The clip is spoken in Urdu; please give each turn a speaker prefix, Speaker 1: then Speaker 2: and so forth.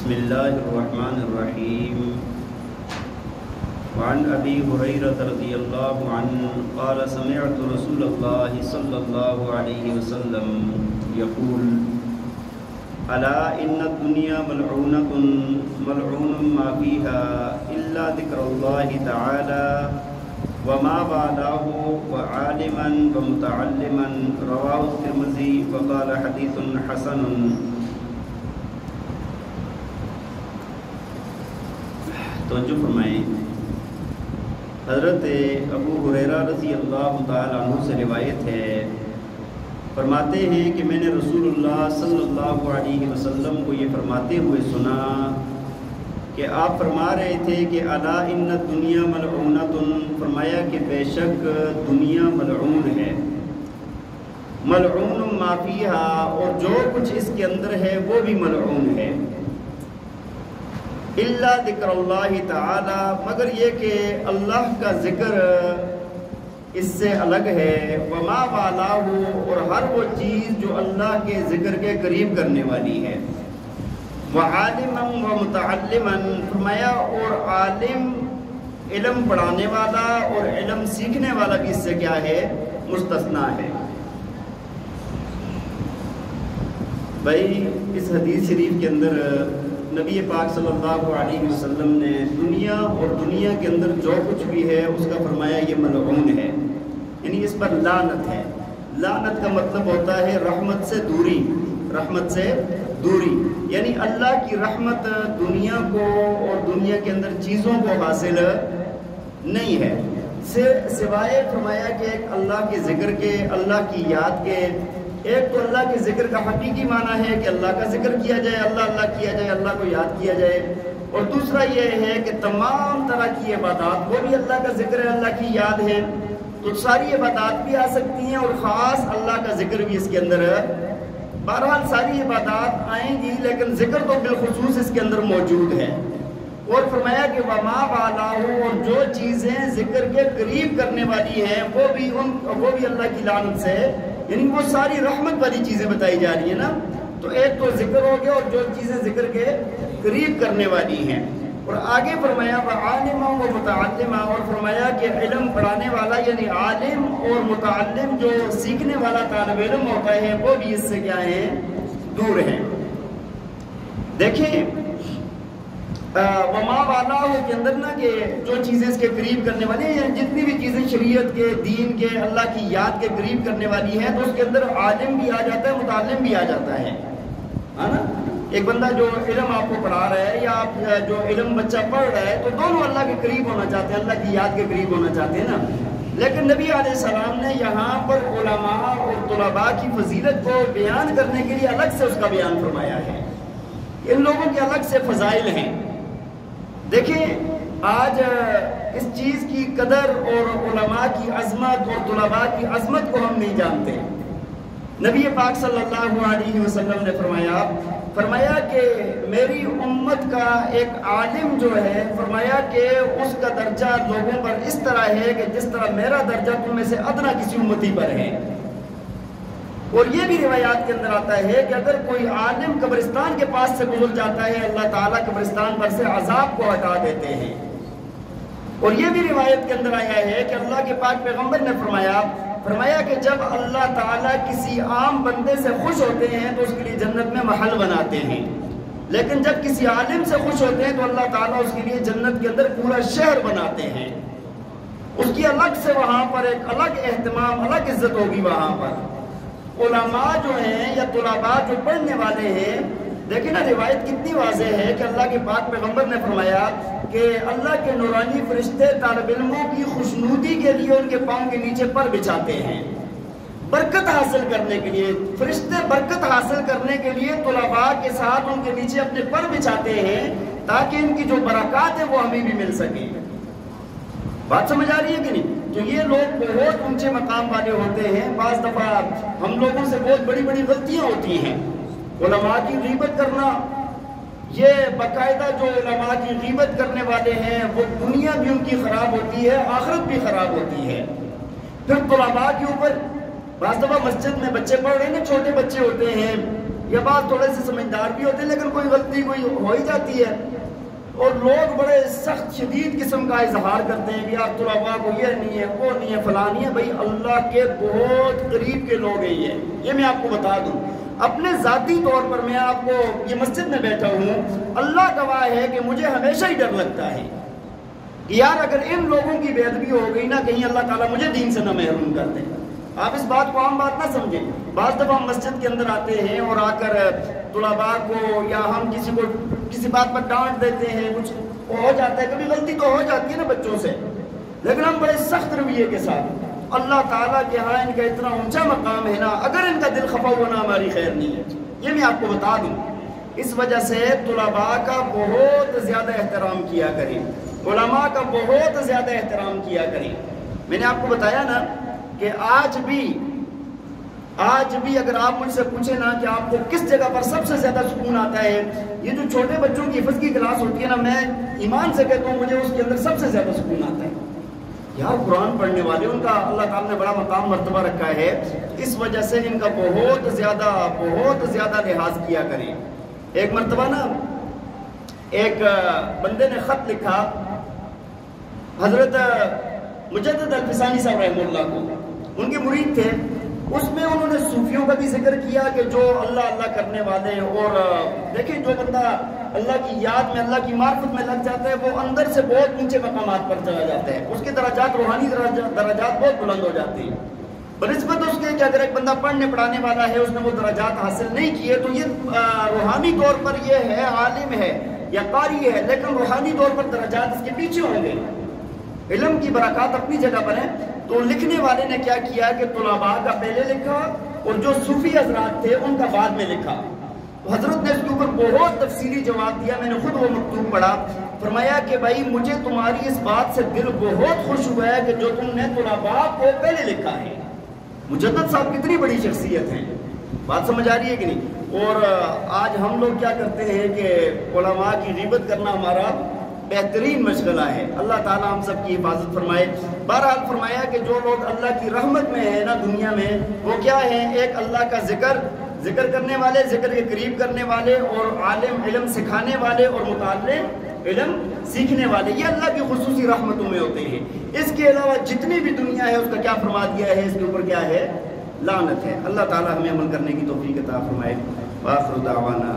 Speaker 1: بسم الله الرحمن الرحيم. وعن أبي هريرة رضي الله عنه قال سمعت رسول الله صلى الله عليه وسلم يقول ألا إن الدنيا ملعونة ملعون ما فيها إلا ذكر الله تعالى وما بعده وعالما ومتعلما. رواه الترمذي وقال حديث حسن. توجہ فرمائیں. حضرت ابو ہریرہ رضی اللہ تعالیٰ عنہ سے روایت ہے، فرماتے ہیں کہ میں نے رسول اللہ صلی اللہ علیہ وسلم کو یہ فرماتے ہوئے سنا کہ آپ فرما رہے تھے کہ الا ان الدنیا ملعونۃ، فرمایا کہ بے شک دنیا ملعون ہے، ملعون ما فیہا، اور جو کچھ اس کے اندر ہے وہ بھی ملعون ہے، الا ذکر اللہ تعالی، مگر یہ کہ اللہ کا ذکر اس سے الگ ہے، وما والاہ، اور ہر وہ چیز جو اللہ کے ذکر کے قریب کرنے والی ہے، وعالما ومتعلما، فرمایا اور عالم علم پڑھانے والا اور علم سیکھنے والا بھی اس سے کیا ہے، مستثنا ہے. بھائی اس حدیث شریف کے اندر نبی پاک صلی اللہ علیہ وسلم نے دنیا اور دنیا کے اندر جو کچھ بھی ہے اس کا فرمایا یہ ملعون ہے، یعنی اس پر لعنت ہے. لعنت کا مطلب ہوتا ہے رحمت سے دوری، رحمت سے دوری، یعنی اللہ کی رحمت دنیا کو اور دنیا کے اندر چیزوں کو حاصل نہیں ہے، سوائے فرمایا کہ ایک اللہ کے ذکر کے، اللہ کی یاد کے. ایک تو اللہ کے ذکر کا حقیقی معنی ہے کہ اللہ کا ذکر کیا جائے، اللہ اللہ کیا جائے، اللہ کو یاد کیا جائے، اور دوسرا یہ ہے کہ تمام طرح کی عبادات وہ بھی اللہ کا ذکر ہے، اللہ کی یاد ہے، تو ساری عبادات بھی آ سکتی ہیں اور خاص اللہ کا ذکر بھی اس کے اندر ہے. بہرحال ساری عبادات آئیں گی لیکن ذکر تو بالخصوص اس کے اندر موجود ہے. اور فرمایا کہ وما والاہ، اور جو چیزیں ذکر کے قریب کرنے والی ہیں وہ بھی اللہ کی لعنت سے، یعنی وہ ساری رحمت والی چیزیں بتائی جا رہی ہیں نا. تو ایک تو ذکر ہو گیا اور جو چیزیں ذکر کے قریب کرنے والی ہیں. اور آگے فرمایا وعالما ومتعلما، اور فرمایا کہ علم پڑھانے والا یعنی عالم اور متعلم جو سیکھنے والا طالب علم ہوتا ہے وہ بھی اس سے کیا ہے، دور ہیں. دیکھیں وما والاہ کے اندر نا کہ جو چیزیں اس کے قریب کرنے والی ہیں، یعنی جتنی بھی چیزیں شریعت کے، دین کے، اللہ کی یاد کے قریب کرنے والی ہیں تو اس کے اندر عالم بھی آ جاتا ہے، متعلم بھی آ جاتا ہے نا. ایک بندہ جو علم آپ کو پڑھا رہا ہے یا آپ جو علم بچہ پڑھ رہا ہے تو دونوں اللہ کے قریب ہونا چاہتے ہیں، اللہ کی یاد کے قریب ہونا چاہتے ہیں نا. لیکن نبی علیہ السلام نے یہاں پر علماء اور طلباء کی فضیلت کو بیان کرنے کے لیے الگ سے اس کا بیان فرمایا ہے. ان لوگوں کے الگ سے فضائل ہیں. دیکھیں آج اس چیز کی قدر اور علماء کی عظمت اور طلباء کی عظمت کو ہم نہیں جانتے. نبی پاک صلی اللہ علیہ وسلم نے فرمایا کہ میری امت کا ایک عالم جو ہے، فرمایا کہ اس کا درجہ لوگوں پر اس طرح ہے کہ جس طرح میرا درجہ تم میں سے ادنا کسی امتی پر ہے. اور یہ بھی روایات کے اندر آتا ہے کہ اگر کوئی عالم قبرستان کے پاس سے گزر جاتا ہے اللہ تعالیٰ قبرستان پر سے عذاب کو ہٹا دیتے ہیں. اور یہ بھی روایت کے اندر آیا ہے کہ اللہ کے پاک پیغمبر نے فرمایا کہ جب اللہ تعالیٰ کسی عام بندے سے خوش ہوتے ہیں تو اس کے لیے جنت میں محل بناتے ہیں، لیکن جب کسی عالم سے خوش ہوتے ہیں تو اللہ تعالیٰ اس کے لیے جنت کے اندر پورا شہر بناتے ہیں. اس کی الگ سے وہاں پر ایک الگ اہتمام، الگ عزت ہوگی وہاں پر. علماء جو ہیں یا طلباء جو پڑھنے والے ہیں، دیکھیں نا روایت کتنی واضح ہے کہ اللہ کے پاک پیغمبر نے فرمایا کہ اللہ کے نورانی فرشتے طالب علموں کی خوشنودی کے لیے ان کے پاؤں کے نیچے پر بچھاتے ہیں، برکت حاصل کرنے کے لیے. فرشتے برکت حاصل کرنے کے لیے طلباء کے ساتھ ان کے نیچے اپنے پر بچھاتے ہیں تاکہ ان کی جو برکات ہے وہ ہمیں بھی مل سکے. بات سمجھ آ رہی ہے کہ نہیں؟ تو یہ لوگ بہت اونچے مقام والے ہوتے ہیں. بعض دفعہ ہم لوگوں سے بہت بڑی بڑی غلطیاں ہوتی ہیں. علماء کی غیبت کرنا، یہ باقاعدہ جو علماء کی غیبت کرنے والے ہیں وہ دنیا بھی ان کی خراب ہوتی ہے، آخرت بھی خراب ہوتی ہے. پھر طلباء کے اوپر بعض دفعہ مسجد میں بچے پڑھ رہے ہیں، چھوٹے بچے ہوتے ہیں، یا بعض تھوڑے سے سمجھدار بھی ہوتے ہیں لیکن کوئی غلطی کوئی ہو ہی جاتی ہے، اور لوگ بڑے سخت شدید قسم کا اظہار کرتے ہیں کہ یار طلباء کو یہ نہیں ہے، وہ نہیں ہے، فلاں نہیں ہے۔ بھائی اللہ کے بہت قریب کے لوگ ہیں یہ میں آپ کو بتا دوں۔ اپنے ذاتی طور پر میں آپ کو، یہ مسجد میں بیٹھا ہوں، اللہ گواہ ہے کہ مجھے ہمیشہ ہی ڈر لگتا ہے یار اگر ان لوگوں کی بے ادبی ہو گئی نا، کہیں اللہ تعالیٰ مجھے دین سے نہ محروم کر دے۔ آپ اس بات کو عام بات نہ سمجھیں۔ بعض دفعہ ہم مسجد کے اندر آتے ہیں اور آ کر طلباء کو یا ہم کسی کو کسی بات پر ڈانٹ دیتے ہیں، کچھ ہو جاتا ہے، کبھی غلطی تو ہو جاتی ہے نا بچوں سے، لیکن ہم بڑے سخت رویے کے ساتھ، اللہ تعالیٰ کے ہاں ان کا اتنا اونچا مقام ہے نا، اگر ان کا دل خفا ہوا نا ہماری خیر نہیں ہے، یہ میں آپ کو بتا دوں۔ اس وجہ سے طلباء کا بہت زیادہ احترام کیا کریں، علماء کا بہت زیادہ احترام کیا کریں۔ میں نے آپ کو بتایا نا کہ آج بھی اگر آپ مجھ سے پوچھیں نا کہ آپ کو کس جگہ پر سب سے زیادہ سکون آتا ہے، یہ جو چھوٹے بچوں کی حفظ کی کلاس ہوتی ہے نا، میں ایمان سے کہتا ہوں مجھے اس کے اندر سب سے زیادہ سکون آتا ہے۔ یار قرآن پڑھنے والے، ان کا اللہ تعالیٰ نے بڑا مقام مرتبہ رکھا ہے، اس وجہ سے ان کا بہت زیادہ لحاظ کیا کریں۔ ایک مرتبہ نا ایک بندے نے خط لکھا حضرت مجدد الفسانی صاحب رحمہ اللہ کو، ان کے مرید تھے، اس میں انہوں نے صوفیوں کا بھی ذکر کیا کہ جو اللہ کرنے والے، اور دیکھیں جو بندہ اللہ کی یاد میں، اللہ کی معرفت میں لگ جاتا ہے، وہ اندر سے بہت اونچے مقامات پر چلا جاتا ہے، اس کے درجات، روحانی درجات بہت بلند ہو جاتے ہیں، بنسبت اس کے کہ اگر ایک بندہ پڑھنے پڑھانے والا ہے، اس نے وہ درجات حاصل نہیں کیے تو یہ روحانی طور پر یہ ہے، عالم ہے یا قاری ہے، لیکن روحانی طور پر درجات اس کے پیچھے ہوں گے۔ علم کی برکات اپنی جگہ پر ہیں، تو لکھنے والے نے کیا کیا کہ طلباء کا پہلے لکھا اور جو صوفی حضرات تھے ان کا بعد میں لکھا۔ تو حضرت نے اس کے اوپر بہت تفصیلی جواب دیا، میں نے خود وہ مکتوب پڑھا، فرمایا کہ بھائی مجھے تمہاری اس بات سے دل بہت خوش ہوا ہے کہ جو تم نے طلباء کو پہلے لکھا ہے۔ مجدد صاحب کتنی بڑی شخصیت ہیں، بات سمجھ آ رہی ہے کہ نہیں؟ اور آج ہم لوگ کیا کرتے ہیں کہ علماء کی غیبت کرنا ہمارا بہترین مشغلہ ہے۔ اللہ تعالیٰ ہم سب کی حفاظت فرمائے۔ بہرحال فرمایا کہ جو لوگ اللہ کی رحمت میں ہیں نا دنیا میں، وہ کیا ہیں؟ ایک اللہ کا ذکر کرنے والے، ذکر کے قریب کرنے والے، اور عالم، علم سکھانے والے، اور متعلم علم سیکھنے والے، یہ اللہ کی خصوصی رحمتوں میں ہوتے ہیں۔ اس کے علاوہ جتنی بھی دنیا ہے اس کا کیا فرما دیا ہے؟ اس کے اوپر کیا ہے؟ لعنت ہے۔ اللہ تعالیٰ ہمیں عمل کرنے کی توفیق عطا فرمائے۔ وآخر دعوانا